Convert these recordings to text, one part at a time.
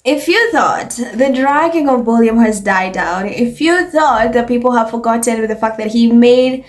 if you thought the dragging of William has died down, if you thought that people have forgotten with the fact that he made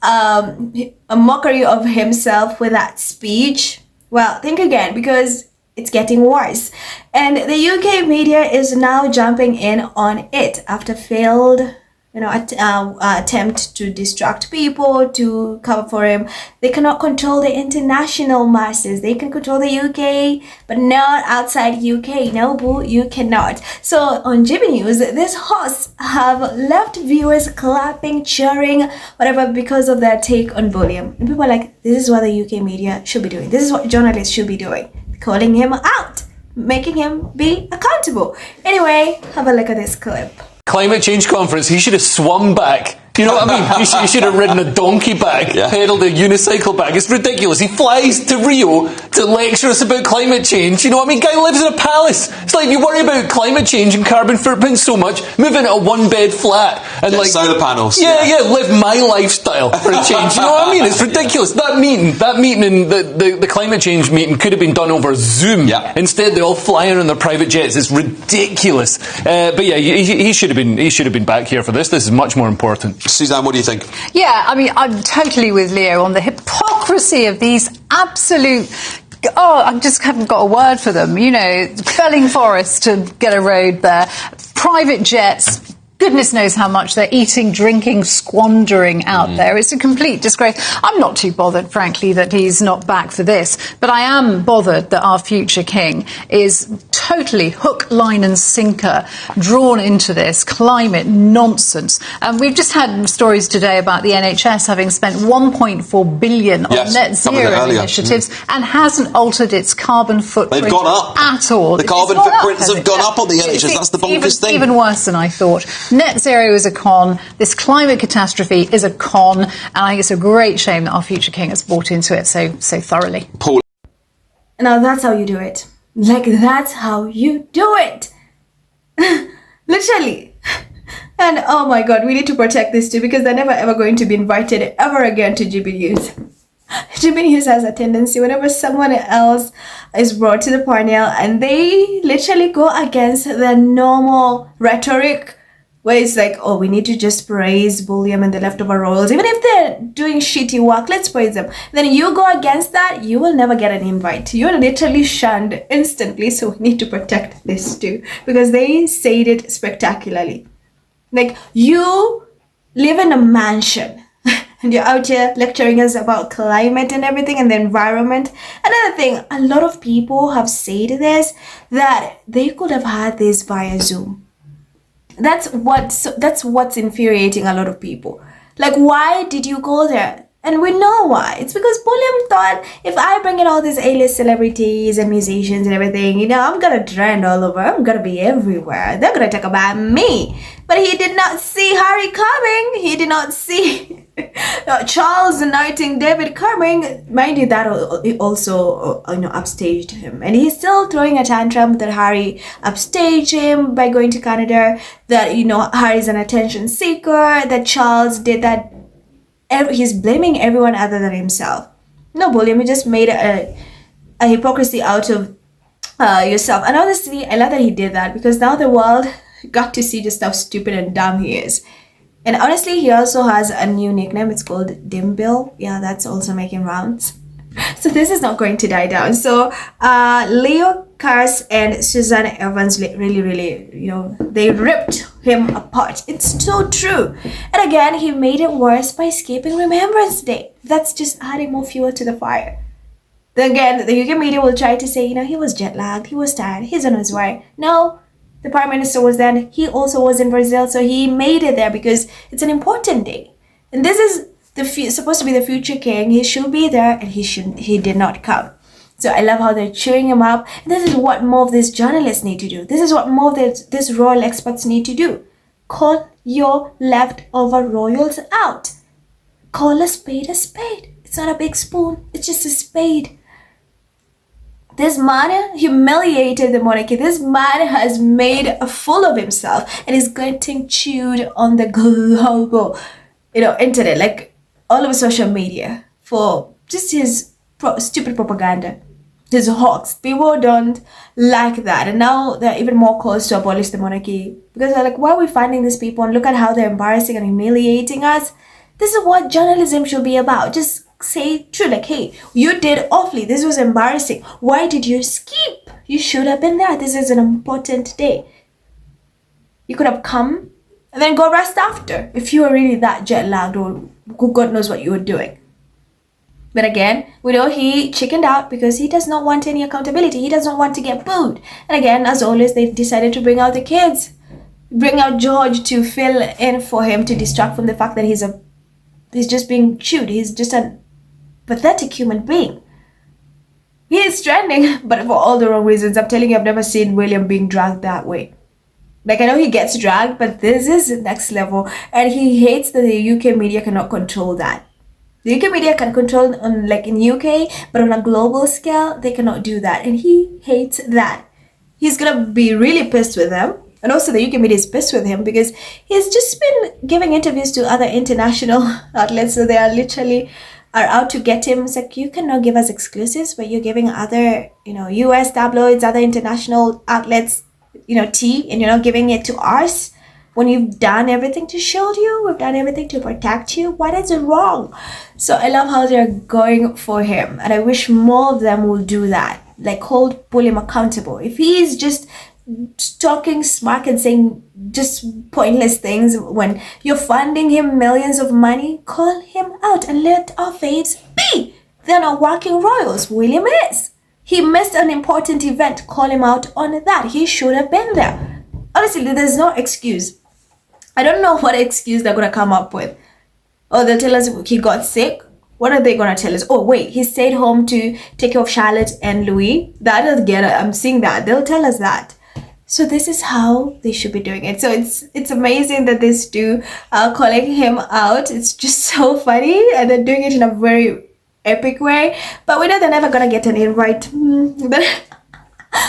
a mockery of himself with that speech, well, think again, because it's getting worse. And the UK media is now jumping in on it after failed attempt to distract people, to cover for him. They cannot control the international masses. They can control the UK, but not outside UK. No, boo, you cannot. So on Jimmy News, these hosts have left viewers clapping, cheering, whatever, because of their take on William. And people are like, this is what the UK media should be doing. This is what journalists should be doing. Calling him out, making him be accountable. Anyway, have a look at this clip. Climate change conference, he should have swum back. You know what I mean? He should have ridden a donkey back, pedalled a unicycle back. It's ridiculous. He flies to Rio to lecture us about climate change. You know what I mean? Guy lives in a palace. It's like, you worry about climate change and carbon footprint so much, move into a one-bed flat and get solar panels. Yeah, live my lifestyle for a change. You know what I mean? It's ridiculous. That meeting in the climate change meeting could have been done over Zoom. Yeah. Instead, they're all flying on their private jets. It's ridiculous. But yeah, he should have been back here for this. This is much more important. Suzanne, what do you think? Yeah, I mean, I'm totally with Leo on the hypocrisy of these absolute... Oh, I just haven't got a word for them. You know, felling forests to get a road there, private jets... Goodness knows how much they're eating, drinking, squandering out there. It's a complete disgrace. I'm not too bothered, frankly, that he's not back for this, but I am bothered that our future king is totally hook, line and sinker drawn into this climate nonsense. And we've just had stories today about the NHS having spent 1.4 billion on net zero initiatives and hasn't altered its carbon footprint They've gone up at all. The carbon footprints have gone up on the NHS. That's the bonkers thing. Even worse than I thought. Net zero is a con. This climate catastrophe is a con, and I think it's a great shame that our future king has bought into it so thoroughly. Paul. Now that's how you do it. Like, that's how you do it. Literally. And oh my god, we need to protect this too, because they're never ever going to be invited ever again to GB News. GB News has a tendency, whenever someone else is brought to the panel and they literally go against the normal rhetoric, where it's like, oh, we need to just praise William and the leftover royals. Even if they're doing shitty work, let's praise them. Then you go against that, you will never get an invite. You're literally shunned instantly. So we need to protect this too, because they said it spectacularly. Like, you live in a mansion and you're out here lecturing us about climate and everything and the environment. Another thing, a lot of people have said this, that they could have had this via Zoom. That's what's infuriating a lot of people. Like, why did you go there? And we know why. It's because William thought, if I bring in all these A-list celebrities and musicians and everything, you know, I'm gonna trend all over. I'm gonna be everywhere. They're gonna talk about me. But he did not see Harry coming. He did not see Charles knighting David coming. Mind you, that also upstaged him. And he's still throwing a tantrum that Harry upstaged him by going to Canada, that, you know, Harry's an attention seeker, that Charles did that. He's blaming everyone other than himself. No, William, you just made a hypocrisy out of yourself. And honestly, I love that he did that, because now the world got to see just how stupid and dumb he is. And honestly, he also has a new nickname. It's called Dimbill. Yeah, that's also making rounds. So this is not going to die down. So Leo Kars and Suzanne Evans really, you know, they ripped him apart. It's so true. And again, he made it worse by skipping Remembrance Day. That's just adding more fuel to the fire. Then again, the UK media will try to say, you know, he was jet lagged, he was tired, he's on his way. No, the Prime Minister was there. He also was in Brazil, so he made it there because it's an important day. And this is supposed to be the future king. He should be there, and he did not come. So I love how they're cheering him up. And this is what more of these journalists need to do. This is what more of these royal experts need to do. Call your leftover royals out. Call a spade a spade. It's not a big spoon. It's just a spade. This man humiliated the monarchy. This man has made a fool of himself and is getting chewed on the global, internet, like all over social media, for just his stupid propaganda. He's hoaxed. People don't like that. And now there are even more calls to abolish the monarchy. Because they're like, why are we finding these people? And look at how they're embarrassing and humiliating us. This is what journalism should be about. Just say true, like, hey, you did awfully. This was embarrassing. Why did you skip? You should have been there. This is an important day. You could have come and then go rest after if you were really that jet lagged or God knows what you were doing. But again, we know he chickened out because he does not want any accountability. He doesn't want to get booed. And again, as always, they've decided to bring out the kids. Bring out George to fill in for him, to distract from the fact that he's just being chewed. He's just a pathetic human being. He is trending, but for all the wrong reasons. I'm telling you, I've never seen William being dragged that way. Like, I know he gets dragged, but this is next level. And he hates that the UK media cannot control that. The UK media can control on, like, in UK, but on a global scale, they cannot do that. And he hates that. He's gonna be really pissed with them. And also the UK media is pissed with him because he's just been giving interviews to other international outlets. So they are literally out to get him. It's like, you cannot give us exclusives, but you're giving other, US tabloids, other international outlets, tea, and you're not giving it to us when you've done everything to shield you. We've done everything to protect you. What is it wrong? So I love how they're going for him, and I wish more of them will do that. Like, pull him accountable. If he's just talking smack and saying just pointless things when you're funding him millions of money, call him out and let our faves be. They're not working royals. William is. He missed an important event. Call him out on that. He should have been there. Honestly, there's no excuse. I don't know what excuse they're going to come up with. Oh, they'll tell us he got sick. What are they going to tell us? Oh, wait, he stayed home to take care of Charlotte and Louis. That'll get it. I'm seeing that. They'll tell us that. So this is how they should be doing it. So it's amazing that these two are calling him out. It's just so funny. And they're doing it in a very epic way. But we know they're never going to get an invite.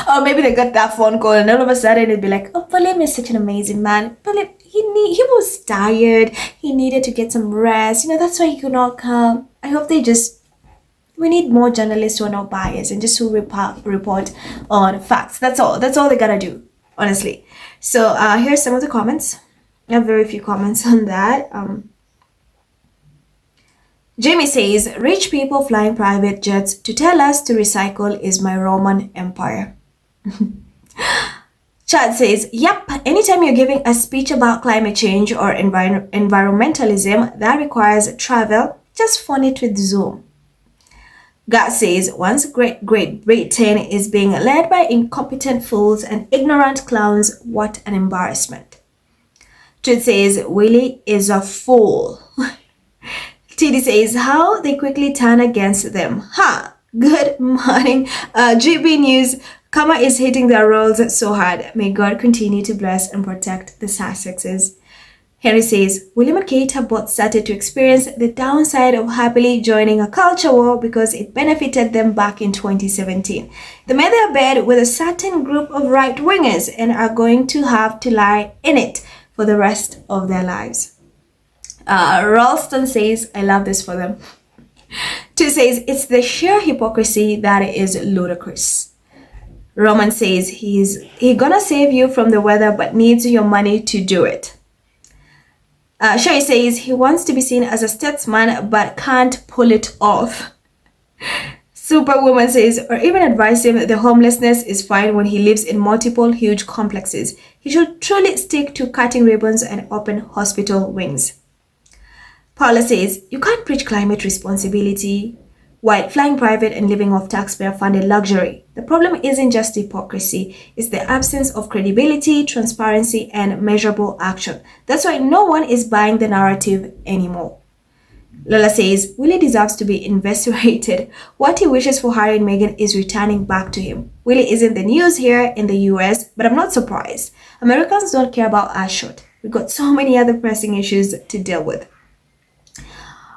Or maybe they got that phone call and all of a sudden it'd be like, oh, William is such an amazing man. William, he was tired. He needed to get some rest. That's why he could not come. I hope we need more journalists who are not biased and just who report on facts. That's all they gotta do, honestly. So here's some of the comments. I have very few comments on that. Jamie says, rich people flying private jets to tell us to recycle is my Roman Empire. Chad says, yep, anytime you're giving a speech about climate change or environmentalism that requires travel, just phone it with Zoom. God says, once Great Britain is being led by incompetent fools and ignorant clowns, what an embarrassment. Truth says, Willie is a fool. TD says, how they quickly turn against them. Good morning. GB News, karma is hitting their roles so hard. May God continue to bless and protect the Sussexes. Henry says, William and Kate have both started to experience the downside of happily joining a culture war because it benefited them back in 2017. They made their bed with a certain group of right-wingers and are going to have to lie in it for the rest of their lives. Ralston says, I love this for them. Two says, it's the sheer hypocrisy that is ludicrous. Roman says, he's gonna save you from the weather but needs your money to do it. Sherry says, he wants to be seen as a statesman but can't pull it off. Superwoman says, or even advise him that the homelessness is fine when he lives in multiple huge complexes. He should truly stick to cutting ribbons and open hospital wings. Paula says, you can't preach climate responsibility while flying private and living off taxpayer-funded luxury. The problem isn't just hypocrisy, it's the absence of credibility, transparency, and measurable action. That's why no one is buying the narrative anymore. Lola says, Willie deserves to be investigated. What he wishes for Harry and Meghan is returning back to him. Willie isn't the news here in the US, but I'm not surprised. Americans don't care about Ashot. We've got so many other pressing issues to deal with.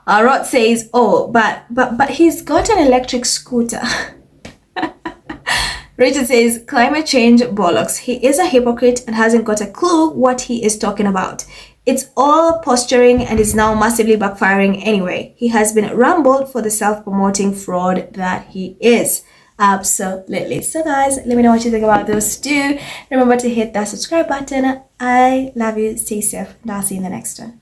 Rod says, oh, but he's got an electric scooter. Richard says, climate change bollocks. He is a hypocrite and hasn't got a clue what he is talking about. It's all posturing and is now massively backfiring anyway. He has been rumbled for the self-promoting fraud that he is. Absolutely. So guys, let me know what you think about those two. Remember to hit that subscribe button. I love you. Stay safe. And I'll see you in the next one.